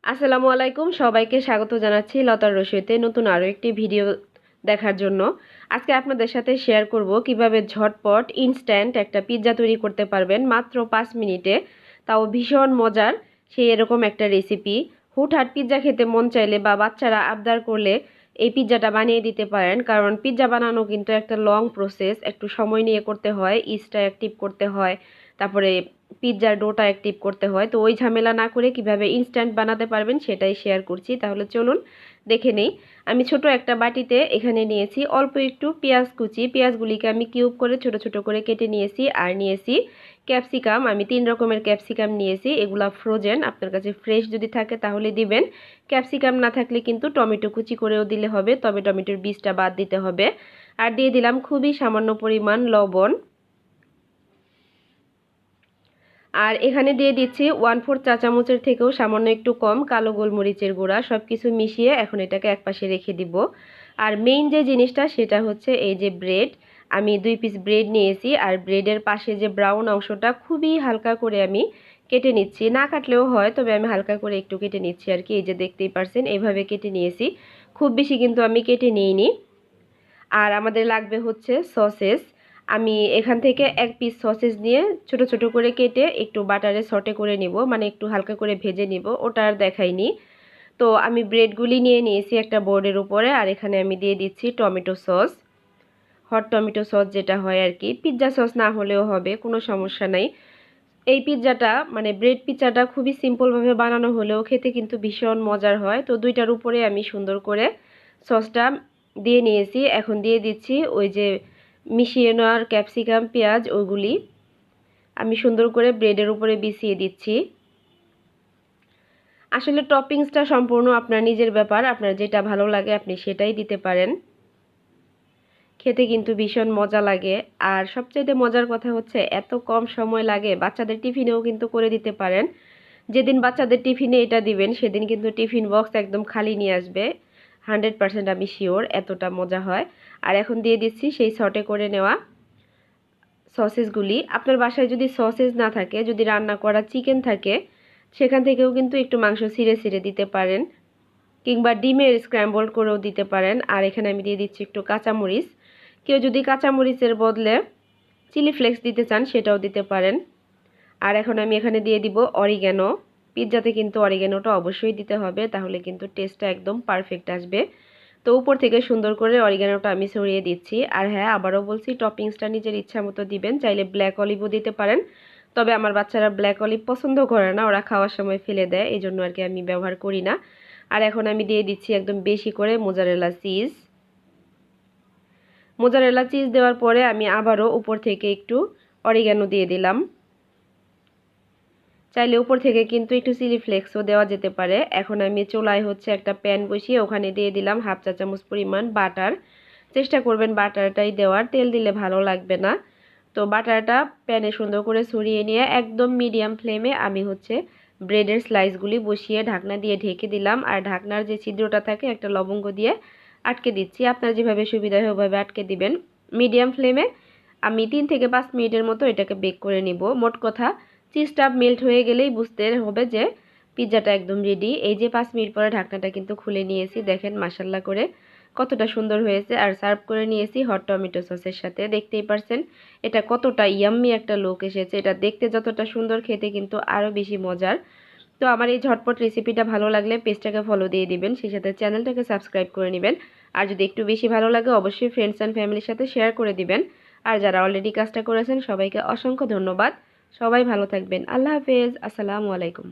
আসসালামু আলাইকুম, সবাইকে স্বাগত জানাচ্ছি লতার রসইতে নতুন আরও একটি ভিডিও দেখার জন্য। আজকে আপনাদের সাথে শেয়ার করব কিভাবে ঝটপট ইনস্ট্যান্ট একটা পিৎজা তৈরি করতে পারবেন মাত্র 5 মিনিটে, তাও ভীষণ মজার সেই এরকম একটা রেসিপি। হুটহাট পিৎজা খেতে মন চাইলে বা বাচ্চারা আবদার করলে এই পিৎজাটা বানিয়ে দিতে পারেন, কারণ পিৎজা বানানো কিন্তু একটা লং প্রসেস, একটু সময় নিয়ে করতে হয়, ইস্টটা অ্যাক্টিভ করতে হয়, তারপরে পিৎজার ডোটা অ্যাক্টিভ করতে হয়। তো ওই ঝামেলা না করে কিভাবে ইনস্ট্যান্ট বানাতে পারবেন সেটাই শেয়ার করছি। তাহলে চলুন দেখে নেই। আমি ছোট একটা বাটিতে এখানে নিয়েছি অল্প একটু পেঁয়াজ কুচি। পেঁয়াজগুলিকে আমি কিউব করে ছোট ছোট করে কেটে নিয়েছি। আর নিয়েছি ক্যাপসিকাম, আমি 3 রকমের ক্যাপসিকাম নিয়েছি। এগুলা ফ্রোজেন, আপনার কাছে ফ্রেশ যদি থাকে তাহলে দিবেন। ক্যাপসিকাম না থাকলে কিন্তু টমেটো কুচি করেও দিলে হবে, তবে টমেটোর বীজটা বাদ দিতে হবে। আর দিয়ে দিলাম খুবই সামান্য পরিমাণ লবণ। আর এখানে দিয়ে দিচ্ছি 1/4 চা চামচের থেকেও সামান্য একটু কম কালো গোলমরিচের গুঁড়া। সব কিছু মিশিয়ে এখন এটাকে একপাশে রেখে দিব। আর মেইন যে জিনিসটা সেটা হচ্ছে এই যে ব্রেড। আমি 2 পিস ব্রেড নিয়েছি, আর ব্রেডের পাশে যে ব্রাউন অংশটা খুবই হালকা করে আমি কেটে নিচ্ছি। না কাটলেও হয়, তবে আমি হালকা করে একটু কেটে নিচ্ছি আর কি। এই যে দেখতেই পারছেন এইভাবে কেটে নিয়েছি, খুব বেশি কিন্তু আমি কেটে নিইনি। আর আমাদের লাগবে হচ্ছে সসেস। আমি এখান থেকে 1 পিস সসেস নিয়ে ছোট ছোট করে কেটে একটু বাটারে সটে করে নিব, মানে একটু হালকা করে ভেজে নিব, ওটা আর দেখাইনি। তো আমি ব্রেডগুলি নিয়ে নিয়েছি একটা বোর্ডের উপরে, আর এখানে আমি দিয়ে দিচ্ছি tomato sauce, hot tomato sauce যেটা হয় আর কি। পিৎজা সস না হলেও হবে, কোনো সমস্যা নাই। এই পিৎজাটা মানে ব্রেড পিৎজাটা খুবই সিম্পলভাবে বানানো হলেও খেতে কিন্তু ভীষণ মজার হয়। তো দুইটার উপরে আমি সুন্দর করে সসটা দিয়ে নিয়েছি। এখন দিয়ে দিচ্ছি ওই যে মিশিয়ে নেওয়ার ক্যাপসিকাম পেঁয়াজ, ওইগুলি আমি সুন্দর করে ব্রেডের উপরে বিছিয়ে দিচ্ছি। আসলে টপিংসটা সম্পূর্ণ আপনার নিজের ব্যাপার, আপনার যেটা ভালো লাগে আপনি সেটাই দিতে পারেন। খেতে কিন্তু ভীষণ মজা লাগে। আর সবচাইতে মজার কথা হচ্ছে এত কম সময় লাগে, বাচ্চাদের টিফিনেও কিন্তু করে দিতে পারেন। যেদিন বাচ্চাদের টিফিনে এটা দিবেন সেদিন কিন্তু টিফিন বক্স একদম খালি নিয়ে আসবে, 100% আমি শিওর, এতটা মজা হয়। আর এখন দিয়ে দিচ্ছি সেই সটে করে নেওয়া সসেসগুলি। আপনার বাসায় যদি সসেস না থাকে, যদি রান্না করা চিকেন থাকে, সেখান থেকেও কিন্তু একটু মাংস ছিঁড়ে ছিঁড়ে দিতে পারেন, কিংবা ডিমের স্ক্র্যাম্বল করেও দিতে পারেন। আর এখানে আমি দিয়ে দিচ্ছি একটু কাঁচামরিচ। কেউ যদি কাঁচামরিচের বদলে চিলি ফ্লেক্স দিতে চান সেটাও দিতে পারেন। আর এখন আমি এখানে দিয়ে দিব অরিগ্যানো। পিৎজাতে কিন্তু অরিগ্যানোটা অবশ্যই দিতে হবে, তাহলে কিন্তু টেস্টটা একদম পারফেক্ট আসবে। তো উপর থেকে সুন্দর করে অরিগ্যানোটা আমি ছড়িয়ে দিচ্ছি। আর হ্যাঁ, আবারও বলছি, টপিংসটা নিজের ইচ্ছা মতো দিবেন, চাইলে ব্ল্যাক অলিভও দিতে পারেন। তবে আমার বাচ্চারা ব্ল্যাক অলিভ পছন্দ করে না, ওরা খাওয়ার সময় ফেলে দেয়, এই জন্য আর কি আমি ব্যবহার করি না। আর এখন আমি দিয়ে দিচ্ছি একদম বেশি করে মোজারেলা চিজ। মোজারেলা চিজ দেওয়ার পরে আমি আবারও উপর থেকে একটু অরিগ্যানো দিয়ে দিলাম। চাইলে উপর থেকে কিন্তু একটু চিলি ফ্লেক্সও দেওয়া যেতে পারে। এখন আমি চুলায় হচ্ছে একটা প্যান বসিয়ে ওখানে দিয়ে দিলাম 1/2 চা চামচ পরিমাণ বাটার। চেষ্টা করবেন বাটারটাই দেওয়ার, তেল দিলে ভালো লাগবে না। তো বাটারটা প্যানে সুন্দর করে ছড়িয়ে নিয়ে একদম মিডিয়াম ফ্লেমে আমি হচ্ছে ব্রেডের স্লাইসগুলি বসিয়ে ঢাকনা দিয়ে ঢেকে দিলাম। আর ঢাকনার যে ছিদ্রটা থাকে একটা লবঙ্গ দিয়ে আটকে দিচ্ছি। আপনার যেভাবে সুবিধা হয় ওভাবে আটকে দিবেন। মিডিয়াম ফ্লেমে আমি 3 থেকে 5 মিনিটের মতো এটাকে বেক করে নিব। মোট কথা চিজটা মেল্ট হয়ে গেলেই বুঝতে হবে যে পিৎজাটা একদম রেডি। এই যে 5 মিনিট পরে ঢাকনাটা কিন্তু খুলে নিয়েছি, দেখেন মাশাল্লাহ করে কতটা সুন্দর হয়েছে। আর সার্ভ করে নিয়েছি হট টমেটো সসের সাথে। দেখতেই পারছেন এটা কতটা ইয়াম্মি একটা লুক এসেছে। এটা দেখতে যতটা সুন্দর, খেতে কিন্তু আরও বেশি মজার। তো আমার এই ঝটপট রেসিপিটা ভালো লাগলে পেজটাকে ফলো দিয়ে দিবেন, সেই সাথে চ্যানেলটাকে সাবস্ক্রাইব করে নেবেন। আর যদি একটু বেশি ভালো লাগে অবশ্যই ফ্রেন্ডস অ্যান্ড ফ্যামিলির সাথে শেয়ার করে দিবেন। আর যারা অলরেডি কাজটা করেছেন সবাইকে অসংখ্য ধন্যবাদ। সবাই ভালো থাকবেন। আল্লাহ হাফেজ। আসসালামু আলাইকুম।